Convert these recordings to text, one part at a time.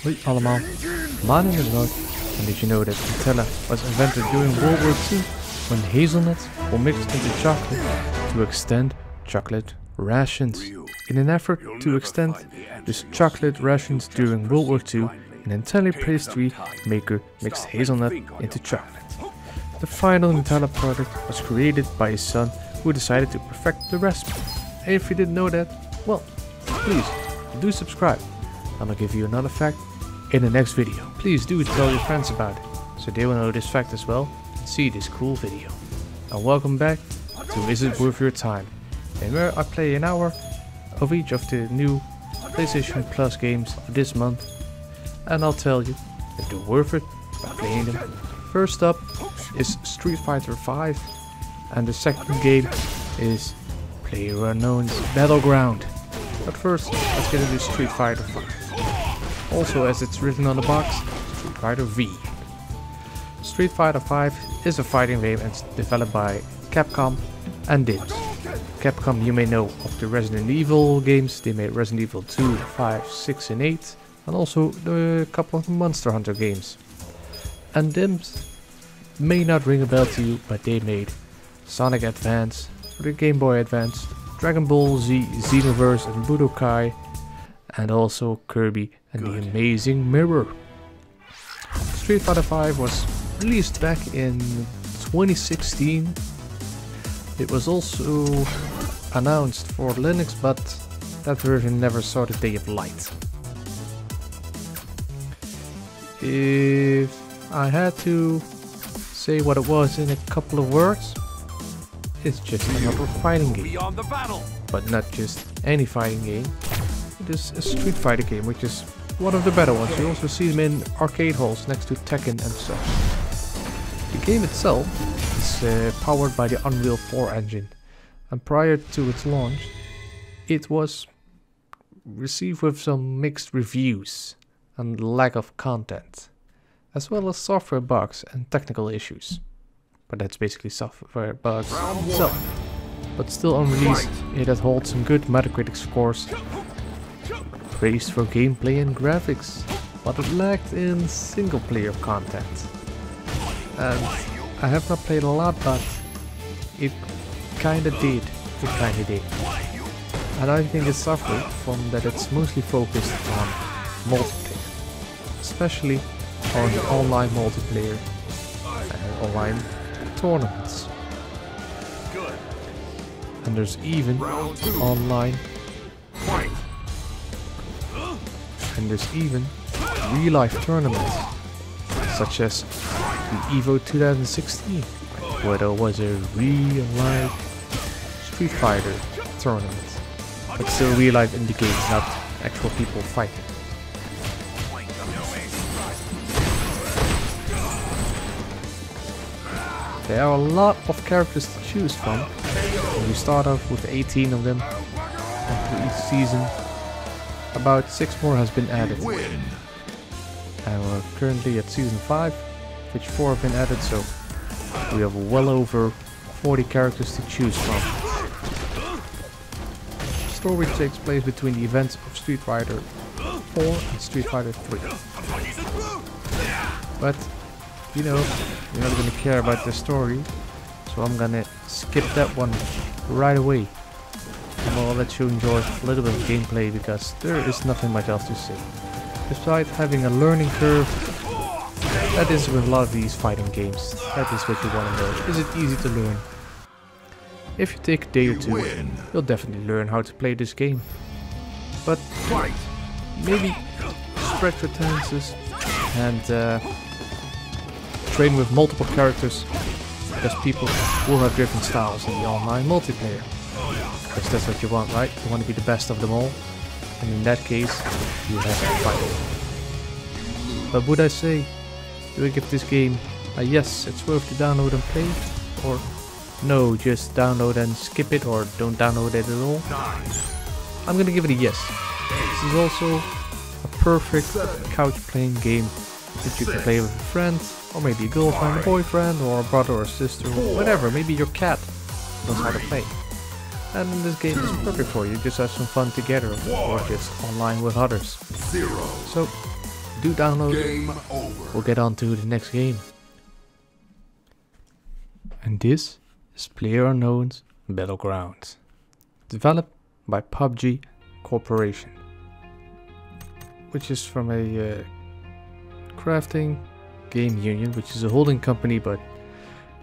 Hoi allemaal, my name is Woud, and did you know that Nutella was invented during World War II when hazelnuts were mixed into chocolate to extend chocolate rations? In an effort to extend this chocolate rations during World War II, an Italian pastry maker mixed hazelnut into chocolate. The final Nutella product was created by his son, who decided to perfect the recipe. And if you didn't know that, well, please do subscribe. And I'll give you another fact in the next video. Please do tell your friends about it, so they will know this fact as well and see this cool video. And welcome back to Is It Worth Your Time, and where I play an hour of each of the new PlayStation Plus games of this month, and I'll tell you if they're worth it by playing them. First up is Street Fighter V, and the second game is PlayerUnknown's Battleground. But first, let's get into Street Fighter V. Also, as it's written on the box, Street Fighter V. Street Fighter V is a fighting game and it's developed by Capcom and DIMS. Capcom, you may know of the Resident Evil games. They made Resident Evil 2, 5, 6 and 8, and also a couple of Monster Hunter games. And DIMS may not ring a bell to you, but they made Sonic Advance for the Game Boy Advance, Dragon Ball Z, Xenoverse and Budokai, and also Kirby and the Amazing Mirror. Street Fighter V was released back in 2016. It was also announced for Linux, but that version never saw the day of light. If I had to say what it was in a couple of words, it's just another fighting game. But not just any fighting game. It is a Street Fighter game, which is one of the better ones. You also see them in arcade halls next to Tekken and such. The game itself is powered by the Unreal 4 engine, and prior to its launch it was received with some mixed reviews and lack of content, as well as software bugs and technical issues. But that's basically software bugs itself. But still on release, it has held some good Metacritic scores, praised for gameplay and graphics, but it lacked in single player content. And I have not played a lot, but it kinda did. And I think it suffered from that it's mostly focused on multiplayer, especially on the online multiplayer and online tournaments. And there's even online real life tournaments, such as the EVO 2016, where there was a real life Street Fighter tournament, but still real life in the game, not actual people fighting. There are a lot of characters to choose from, and we start off with 18 of them, and for each season about 6 more has been added. And we're currently at season 5, which 4 have been added, so we have well over 40 characters to choose from. The story takes place between the events of Street Fighter 4 and Street Fighter 3. But you know, you're not gonna care about the story, so I'm gonna skip that one right away. And I'll let you enjoy a little bit of gameplay, because there is nothing much else to say. Despite having a learning curve, that is with a lot of these fighting games. That is what you want to know. Is it easy to learn? If you take a day or two, you'll definitely learn how to play this game. But maybe spread your tendencies and train with multiple characters, because people will have different styles in the online multiplayer. Because that's what you want, right? You want to be the best of them all, and in that case, you have to fight. But would I say, do I give this game a yes, it's worth to download and play, or no, just download and skip it, or don't download it at all? I'm gonna give it a yes. This is also a perfect couch playing game that you can play with a friend, or maybe a girlfriend, a boyfriend, or a brother or sister, or whatever. Maybe your cat knows how to play. And this game is perfect for you. Just have some fun together, or just online with others. So do download it. We'll get on to the next game. And this is PlayerUnknown's Battlegrounds, developed by PUBG Corporation, which is from a crafting game union, which is a holding company, but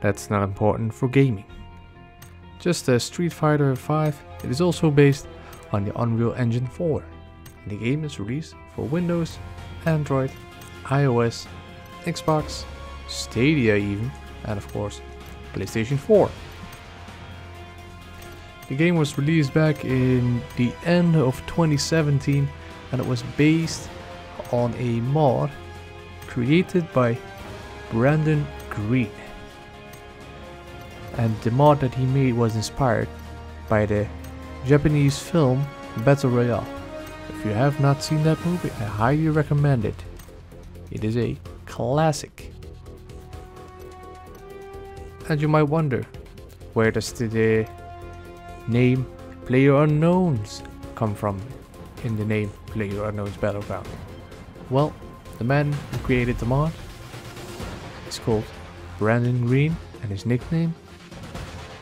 that's not important for gaming. Just as Street Fighter 5, it is also based on the Unreal Engine 4. And the game is released for Windows, Android, iOS, Xbox, Stadia even, and of course PlayStation 4. The game was released back in the end of 2017, and it was based on a mod created by Brandon Green. And the mod that he made was inspired by the Japanese film Battle Royale. If you have not seen that movie, I highly recommend it. It is a classic. And you might wonder, where does the name PlayerUnknown's come from in the name PlayerUnknown's Battleground? Well, the man who created the mod is called Brandon Green, and his nickname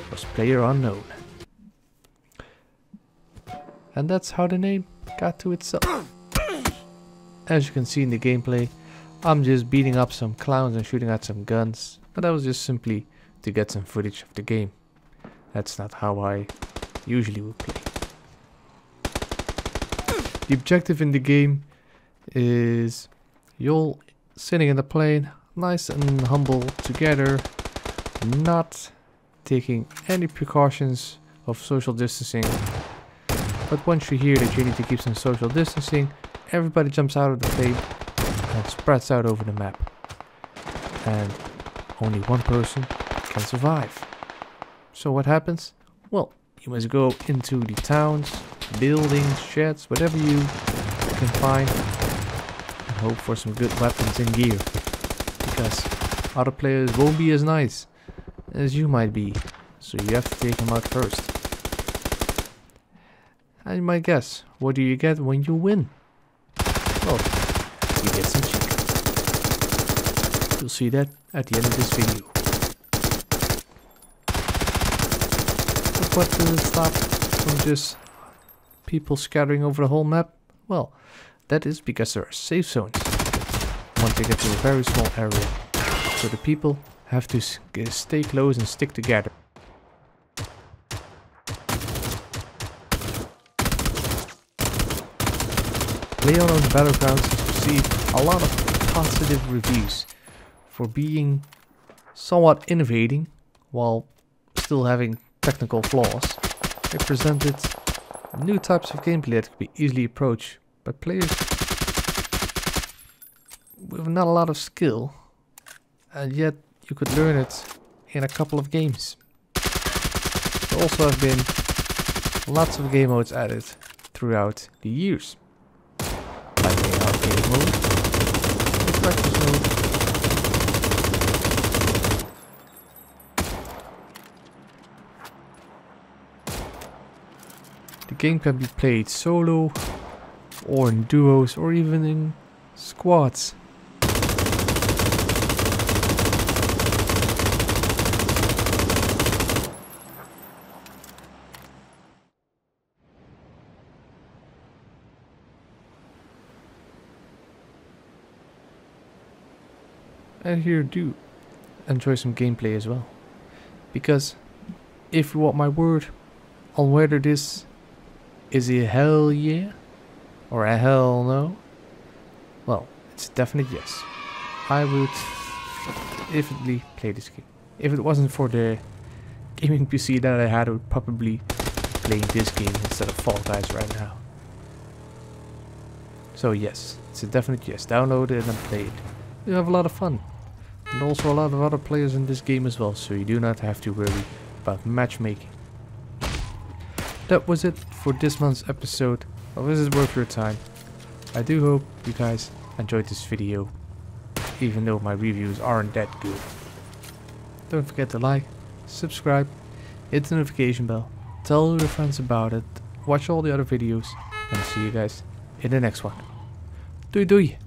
was PlayerUnknown. And that's how the name got to itself. As you can see in the gameplay, I'm just beating up some clowns and shooting at some guns, but that was just simply to get some footage of the game. That's not how I usually would play. The objective in the game is you're sitting in the plane, nice and humble together, not taking any precautions of social distancing. But once you hear that you need to keep some social distancing, everybody jumps out of the plane and spreads out over the map. And only one person can survive. So what happens? Well, you must go into the towns, buildings, sheds, whatever you can find, and hope for some good weapons and gear. Because other players won't be as nice as you might be, so you have to take them out first. And you might guess, what do you get when you win? Well, you get some chicken. You'll see that at the end of this video. But what does it stop from just people scattering over the whole map? Well, that is because there are safe zones. Once they get to a very small area, so the people have to stay close and stick together. PlayerUnknown's Battlegrounds has received a lot of positive reviews for being somewhat innovating while still having technical flaws. They presented new types of gameplay that could be easily approached by players with not a lot of skill, and yet you could learn it in a couple of games. There also have been lots of game modes added throughout the years, like the arcade mode, the practice mode, the game can be played solo, or in duos, or even in squads. And here do enjoy some gameplay as well, because if you want my word on whether this is a hell yeah or a hell no, well, it's a definite yes. I would definitely play this game. If it wasn't for the gaming PC that I had, I would probably be playing this game instead of Fall Guys right now. So yes, it's a definite yes. Download it and play it. You have a lot of fun. And also a lot of other players in this game as well, so you do not have to worry about matchmaking. That was it for this month's episode of Is It Worth Your Time. I do hope you guys enjoyed this video, even though my reviews aren't that good. Don't forget to like, subscribe, hit the notification bell, tell all your friends about it, watch all the other videos, and see you guys in the next one. Doei doei!